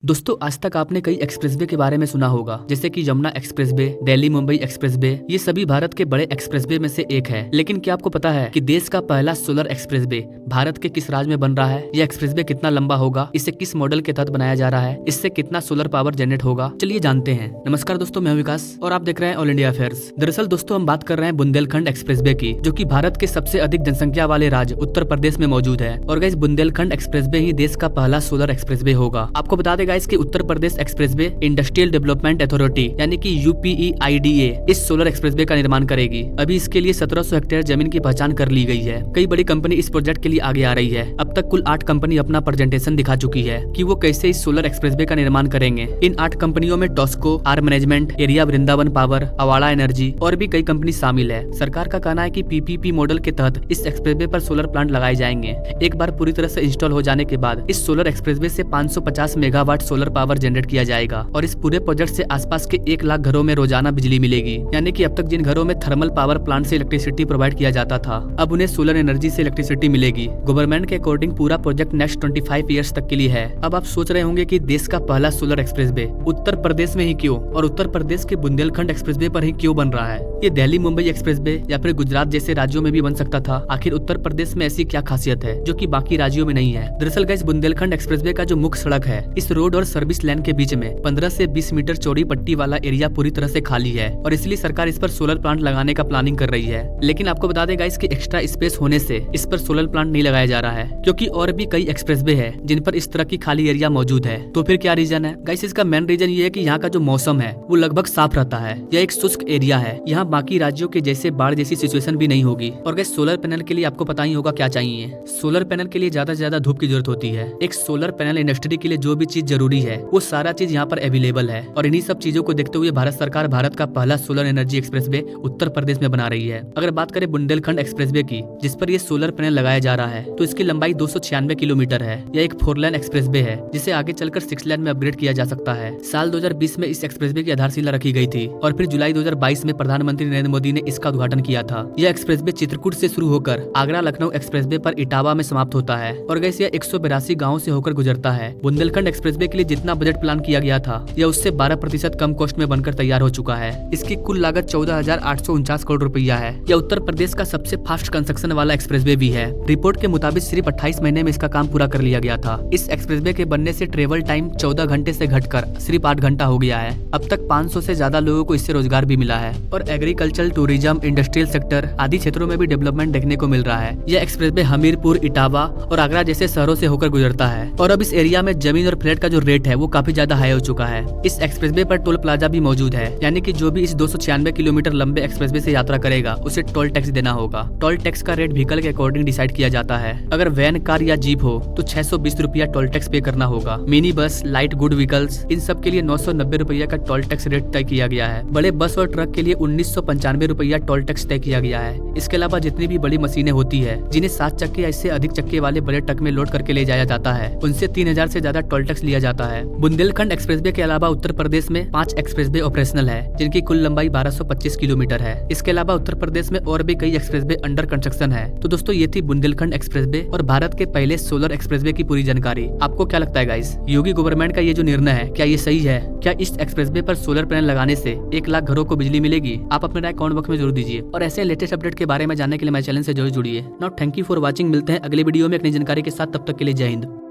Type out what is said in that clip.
दोस्तों आज तक आपने कई एक्सप्रेसवे के बारे में सुना होगा, जैसे कि यमुना एक्सप्रेसवे, दिल्ली मुंबई एक्सप्रेसवे। ये सभी भारत के बड़े एक्सप्रेसवे में से एक है। लेकिन क्या आपको पता है कि देश का पहला सोलर एक्सप्रेसवे भारत के किस राज्य में बन रहा है? यह एक्सप्रेसवे कितना लंबा होगा? इसे किस मॉडल के तहत बनाया जा रहा है? इससे कितना सोलर पावर जनरेट होगा? चलिए जानते हैं। नमस्कार दोस्तों, मैं विकास और आप देख रहे हैं ऑल इंडिया अफेयर्स। दरअसल दोस्तों हम बात कर रहे हैं बुंदेलखंड एक्सप्रेसवे की, जो की भारत के सबसे अधिक जनसंख्या वाले राज्य उत्तर प्रदेश में मौजूद है। और गाइस बुंदेलखंड एक्सप्रेसवे ही देश का पहला सोलर एक्सप्रेसवे होगा। आपको बता दें गाइस कि Uttar Pradesh expressway industrial development authority यानी कि UPEIDA इस सोलर एक्सप्रेसवे का निर्माण करेगी। अभी इसके लिए 1700 हेक्टेयर जमीन की पहचान कर ली गई है। कई बड़ी कंपनी इस प्रोजेक्ट के लिए आगे आ रही है। अब तक कुल 8 कंपनी अपना प्रेजेंटेशन दिखा चुकी है कि वो कैसे इस सोलर एक्सप्रेसवे का निर्माण करेंगे। इन 8 कंपनियों में टॉस्को, आर मैनेजमेंट, एरिया वृंदावन पावर, अवाड़ा एनर्जी और भी कई कंपनी शामिल है। सरकार का कहना है कि PPP मॉडल के तहत इस एक्सप्रेसवे पर सोलर प्लांट लगाए जाएंगे। एक बार पूरी तरह से इंस्टॉल हो जाने के बाद इस सोलर एक्सप्रेसवे से 550 मेगावाट सोलर पावर जनरेट किया जाएगा और इस पूरे प्रोजेक्ट से आसपास के 1 लाख घरों में रोजाना बिजली मिलेगी। यानी कि अब तक जिन घरों में थर्मल पावर प्लांट से इलेक्ट्रिसिटी प्रोवाइड किया जाता था, अब उन्हें सोलर एनर्जी से इलेक्ट्रिसिटी मिलेगी। गवर्नमेंट के अकॉर्डिंग पूरा प्रोजेक्ट नेक्स्ट 25 ईयर्स तक के लिए है। अब आप सोच रहे होंगे कि देश का पहला सोलर एक्सप्रेसवे उत्तर प्रदेश में ही क्यों, और उत्तर प्रदेश के बुंदेलखंड एक्सप्रेसवे पर ही क्यों बन रहा है? ये दिल्ली मुंबई एक्सप्रेसवे या फिर गुजरात जैसे राज्यों में भी बन सकता था। आखिर उत्तर प्रदेश में ऐसी क्या खासियत है जो कि बाकी राज्यों में नहीं है? दरअसल गाइस बुंदेलखंड एक्सप्रेसवे का जो मुख्य सड़क है, इस रोड और सर्विस लाइन के बीच में 15 से 20 मीटर चौड़ी पट्टी वाला एरिया पूरी तरह से खाली है और इसलिए सरकार इस पर सोलर प्लांट लगाने का प्लानिंग कर रही है। लेकिन आपको बता दें गाइस कि एक्स्ट्रा स्पेस होने से इस पर सोलर प्लांट नहीं लगाया जा रहा है, क्योंकि और भी कई एक्सप्रेसवे है जिन पर इस तरह की खाली एरिया मौजूद है। तो फिर क्या रीजन है गाइस? इसका मेन रीजन ये है कि यहाँ का जो मौसम है वो लगभग साफ रहता है। यह एक शुष्क एरिया है। यहाँ बाकी राज्यों के जैसे बाढ़ जैसी सिचुएशन भी नहीं होगी। और गाइस सोलर पैनल के लिए आपको पता ही होगा क्या चाहिए। सोलर पैनल के लिए ज्यादा से ज्यादा धूप की जरूरत होती है। एक सोलर पैनल इंडस्ट्री के लिए जो भी चीज जरूरी है वो सारा चीज यहाँ पर अवेलेबल है। और इन्हीं सब चीजों को देखते हुए भारत सरकार भारत का पहला solar energy expressway Uttar Pradesh में बना रही है। अगर बात करें बुंदेलखंड एक्सप्रेसवे की, जिस पर ये सोलर पैनल लगाया जा रहा है, तो इसकी लंबाई 296 किलोमीटर है। यह एक 4 लेन एक्सप्रेसवे है जिसे आगे चलकर 6 लेन में अपग्रेड किया जा सकता है। साल 2020 में इस एक्सप्रेसवे की आधारशिला रखी गई थी और फिर जुलाई 2022 में प्रधानमंत्री नरेंद्र मोदी ने इसका उद्घाटन किया था। यह एक्सप्रेसवे चित्रकूट से शुरू होकर आगरा लखनऊ एक्सप्रेसवे पर इटावा में समाप्त होता है और गैस यह 182 गाँव से होकर गुजरता है। बुंदेलखंड एक्सप्रेसवे के लिए जितना बजट प्लान किया गया था, यह उससे 12% कम कॉस्ट में बनकर तैयार हो चुका है। इसकी कुल लागत 14,849 करोड़ रुपया है। यह उत्तर प्रदेश का सबसे फास्ट कंस्ट्रक्शन वाला एक्सप्रेसवे भी है। रिपोर्ट के मुताबिक सिर्फ 28 महीने में इसका काम पूरा कर लिया गया था। इस एक्सप्रेसवे के बनने से ट्रेवल टाइम 14 घंटे से घटकर सिर्फ 8 घंटा हो गया है। अब तक 500 से ज्यादा लोगों को इससे रोजगार भी मिला है और एग्रीकल्चर, टूरिज्म, इंडस्ट्रियल सेक्टर आदि क्षेत्रों में भी डेवलपमेंट देखने को मिल रहा है। यह एक्सप्रेसवे हमीरपुर, इटावा और आगरा जैसे शहरों से होकर गुजरता है और अब इस एरिया में जमीन और फ्लैट का जो रेट है वो काफी ज्यादा हाई हो चुका है। इस एक्सप्रेसवे पर टोल प्लाजा भी मौजूद है, यानी कि जो भी इस 296 किलोमीटर लंबे एक्सप्रेसवे से यात्रा करेगा उसे टोल टैक्स देना होगा। टोल टैक्स का रेट व्हीकल के अकॉर्डिंग डिसाइड किया जाता है। अगर वैन, कार या जीप हो तो 620 रुपया टोल टैक्स पे करना होगा। Mini bus, light good vehicles, इन सब के लिए 990 रुपया का टोल टैक्स रेट तय किया गया है। बड़े बस और ट्रक के लिए 1995 रुपया टोल टैक्स तय किया गया है। इसके अलावा जितनी भी बड़ी मशीनें होती है जिन्हें 7 चक्के या इससे अधिक चक्के वाले बड़े ट्रक में लोड करके ले जाया जाता है, उनसे 3000 से ज्यादा टोल टैक्स लिया जाता है। बुंदेलखंड एक्सप्रेसवे के अलावा उत्तर प्रदेश में 5 एक्सप्रेसवे ऑपरेशनल है जिनकी कुल लंबाई 1225 किलोमीटर है। इसके अलावा उत्तर प्रदेश में और भी कई एक्सप्रेसवे अंडर कंस्ट्रक्शन है। तो दोस्तों ये थी बुंदेलखंड एक्सप्रेसवे और भारत के पहले सोलर एक्सप्रेसवे की पूरी जानकारी। आपको क्या लगता है गाइस, योगी गवर्नमेंट का ये जो निर्णय है क्या ये सही है? क्या इस एक्सप्रेसवे पर सोलर पैनल लगाने से 1 लाख घरों को बिजली मिलेगी? आप अपने राय कमेंट बॉक्स में जरूर दीजिए और ऐसे लेटेस्ट अपडेट के बारे में जानने के लिए मेरे चैनल से जरूर जुड़िए। Now thank you for watching. मिलते हैं अगले वीडियो में एक नई जानकारी के साथ, तब तक के लिए जय हिंद।